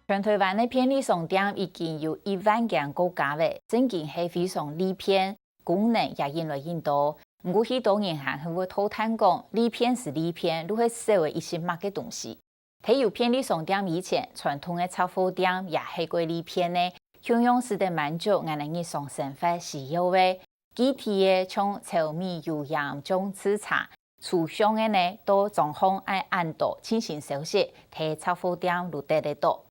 全台湾的便利商店已经有1万间国家了，真正是非常利便，功能也越来越多。不过许多银行会讨谈讲，利便是利便，如何社会一些买嘅东西。睇有便利商店以前，传统的杂货店也係過利便呢，同樣是得滿足我哋日常生活需要嘅。具體嘅像炒米、油鹽、醬吃茶，廚房嘅呢都狀況按度進行手續，睇雜貨店都得到。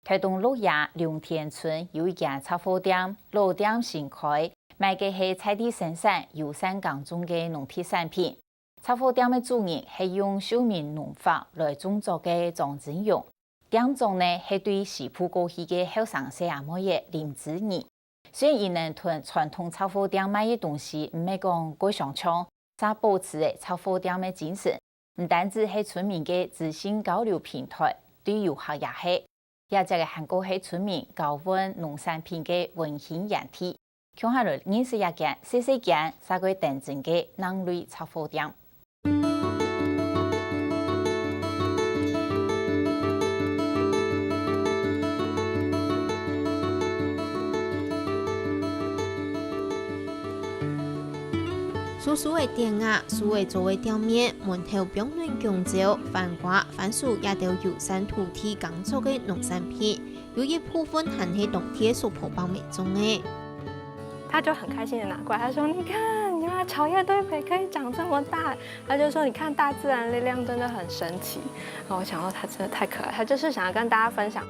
台東鹿野龍田村有一間雜貨店，老店新開，賣嘅係在地生產、友善耕種嘅農特產品。雜貨店嘅主人係用秀明農法來種作嘅種子用，店中呢係對西埔過去嘅後生細阿妹嘅林子兒。雖然伊能同傳統雜貨店賣嘅東西唔係講過上搶，但保持嘅雜貨店嘅精神，唔單止係村民嘅資訊交流平台，對遊客也係。也即個韓國係村民交換農產品嘅溫馨軟體，向下來認識一間細間三個等陣嘅農類雜貨店。素素的店啊，素的做的店面，門頭標嫩香蕉、番瓜、番薯也都有山土地耕作的農產品，有一部分還係當地所播報民眾的。他就很開心的拿過來，他說：“你看，原來草葉堆肥可以長這麼大。”他就說：“你看大自然力量真的很神奇。”然後我想到他真的太可愛，他就是想要跟大家分享。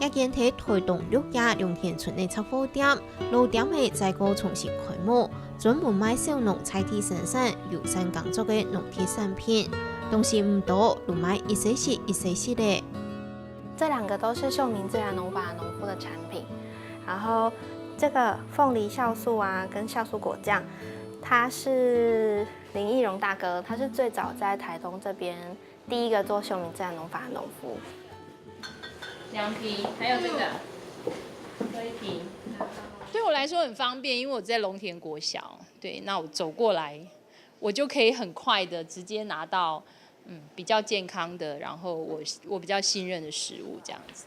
一間喺台東鹿野龍田村的雜貨店，老店的再個重新開幕，專門賣小農在地生產、友善耕作的農特產品，東西唔多，都賣一些些的。這兩個都是秀明自然農法農夫的產品，然後這個鳳梨酵素啊，跟酵素果醬，他是林義榮大哥，他是最早在台東這邊第一個做秀明自然農法的農夫。2瓶，還有這個，這1瓶。對我來說很方便，因為我在龍田國小，對，那我走過來，我就可以很快的直接拿到，比較健康的，然後我比較信任的食物，這樣子。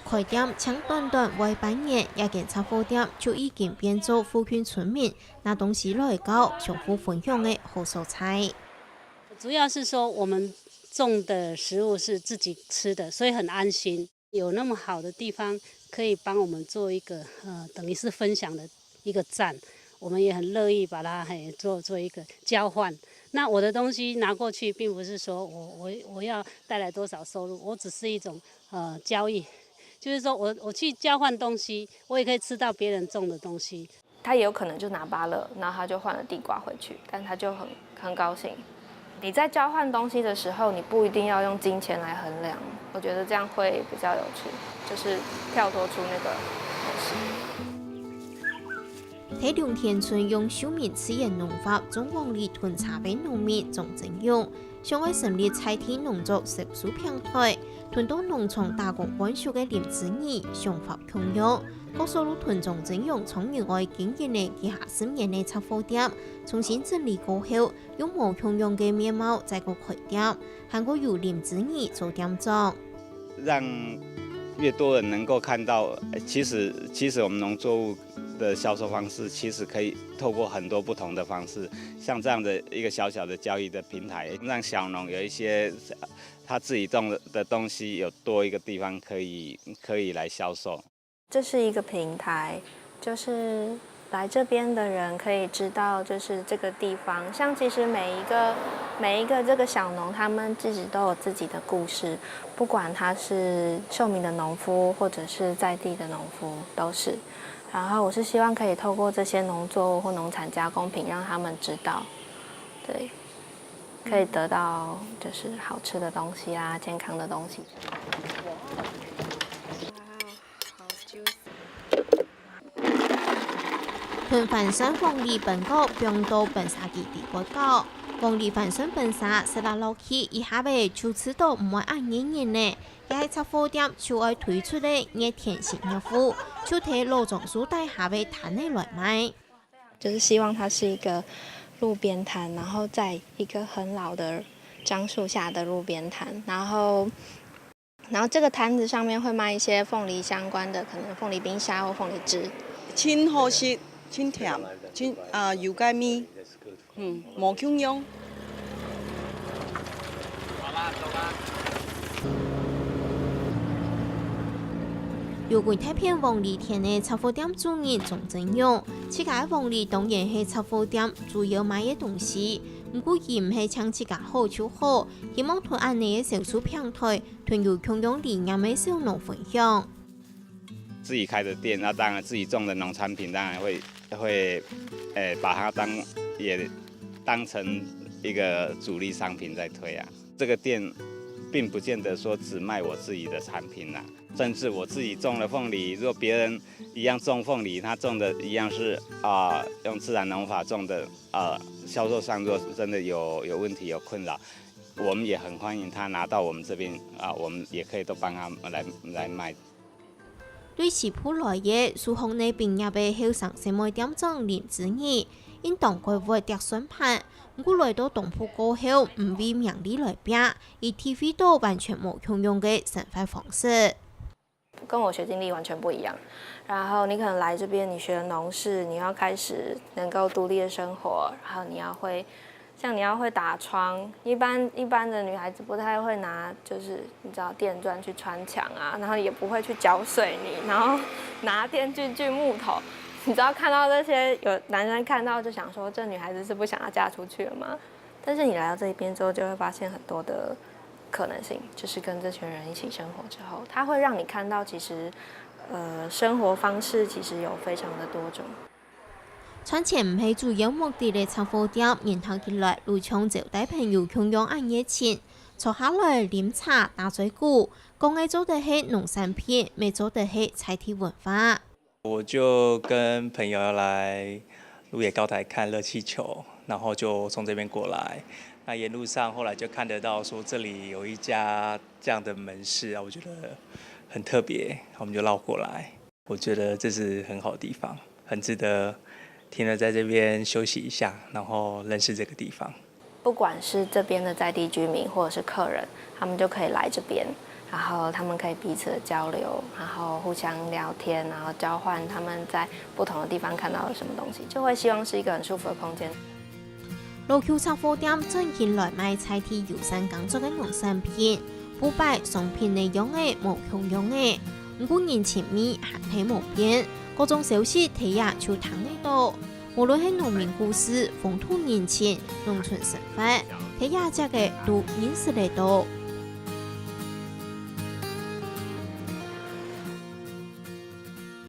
開店搶短為半年，一間雜貨店就已經變做附近村民拿東西來搞，相互分享的好蔬菜。主要是說我們種的食物是自己吃的，所以很安心。有那麼好的地方可以幫我們做一個等於是分享的一個站，我們也很樂意把它做一個交換。那我的東西拿過去，並不是說我要帶來多少收入，我只是一種交易，就是說我去交換東西，我也可以吃到別人種的東西。他也有可能就拿芭樂，然後他就換了地瓜回去，但他就很高興。你在交換東西的時候，你不一定要用金錢來衡量，我覺得這樣會比較有趣，就是跳脫出那個模式。喺龍田村用秀明自然農法種黃梨屯茶俾農民種整用，上海成立在地農作食蔬平台，屯東農場打工換宿嘅林子怡想法強用。各收入屯種整用從原外經營嘅以下10年嘅雜貨店，重新整理過後，用無強用嘅面貌再個開店，韓國由林子怡做店長，讓越多人能夠看到，其實我們農作物的銷售方式其實可以透過很多不同的方式，像這樣的一個小小的交易的平台，讓小農有一些他自己種的東西有多一個地方可以來銷售。這是一個平台，就是來這邊的人可以知道，就是這個地方。像其實每一個這個小農，他們自己都有自己的故事，不管他是秀明的農夫，或者是在地的農夫，都是。然後我是希望可以透過這些農作物或農產加工品，讓他們知道，對，可以得到就是好吃的東西啊，健康的東西。屯番山黃梨本果變到本沙基地國高，黃梨番山本沙食得落去，以下尾就吃到唔會按年年呢，也係雜貨店就愛推出的熱甜型藥fru就睇老種樹帶下尾攤起來賣。就是希望它是一個路邊攤，然後在一個很老的樟樹下的路邊攤，然後然后这个摊子上面会卖一些凤梨相关的，可能凤梨冰沙或凤梨汁。清好食、清甜、油芥米，无香用。有关太平凤梨田的杂货店主人钟正勇，自家的凤梨当然是杂货店主要卖的东西。不过，伊唔系抢自家好就好，希望同安尼嘅销售平台，同有共用理念嘅小农分享。自己开的店，那当然自己种的农产品，当然会把它也当成一个主力商品在推啊。这个店并不见得说只卖我自己的产品啦，甚至我自己种了凤梨，如果别人一样种凤梨，他种的一样是用自然农法种的销售上若真的有问题有困扰，我们也很欢迎他拿到我们这边我们也可以都帮他来卖。对西浦来嘅苏杭内毕业嘅后生小卖店长林子怡，因当季会跌算盘，不过来到东浦过后，唔为名利来拼，以体会到完全冇共用嘅生活方式。跟我学经历完全不一样，然后你可能来这边，你学农事，你要开始能够独立的生活，然后你要会打窗，一般的女孩子不太会拿，就是你知道电钻去穿墙啊，然后也不会去搅水泥，然后拿电锯锯木头，你知道看到这些有男生看到就想说，这女孩子是不想要嫁出去了吗？但是你来到这边之后，就会发现很多的可能性，就是跟这群人一起生活之后，它会让你看到其实，生活方式其实有非常的多种。赚钱唔系主要目的嘅杂货店，然後起來路上招待朋友共用暗夜錢，坐下來飲茶打嘴鼓，講嘅做的係農產品，未做的係菜體文化。我就跟朋友要来鹿野高台看热气球，然后就从这边过来。那沿路上后来就看得到说这里有一家这样的门市啊，我觉得很特别，我们就绕过来。我觉得这是很好的地方，很值得停留在这边休息一下，然后认识这个地方。不管是这边的在地居民或者是客人，他们就可以来这边，然后他们可以彼此的交流，然后互相聊天，然后交换他们在不同的地方看到了什么东西，就会希望是一个很舒服的空间。路橋雜貨店真見來賣菜體友善耕作嘅農產品，腐敗商品內容嘅無共用嘅，不過人情味還係無變，各種小吃睇下就睇得到。無論係農民故事、風土人情、農村生活，睇下只嘅都認識得到。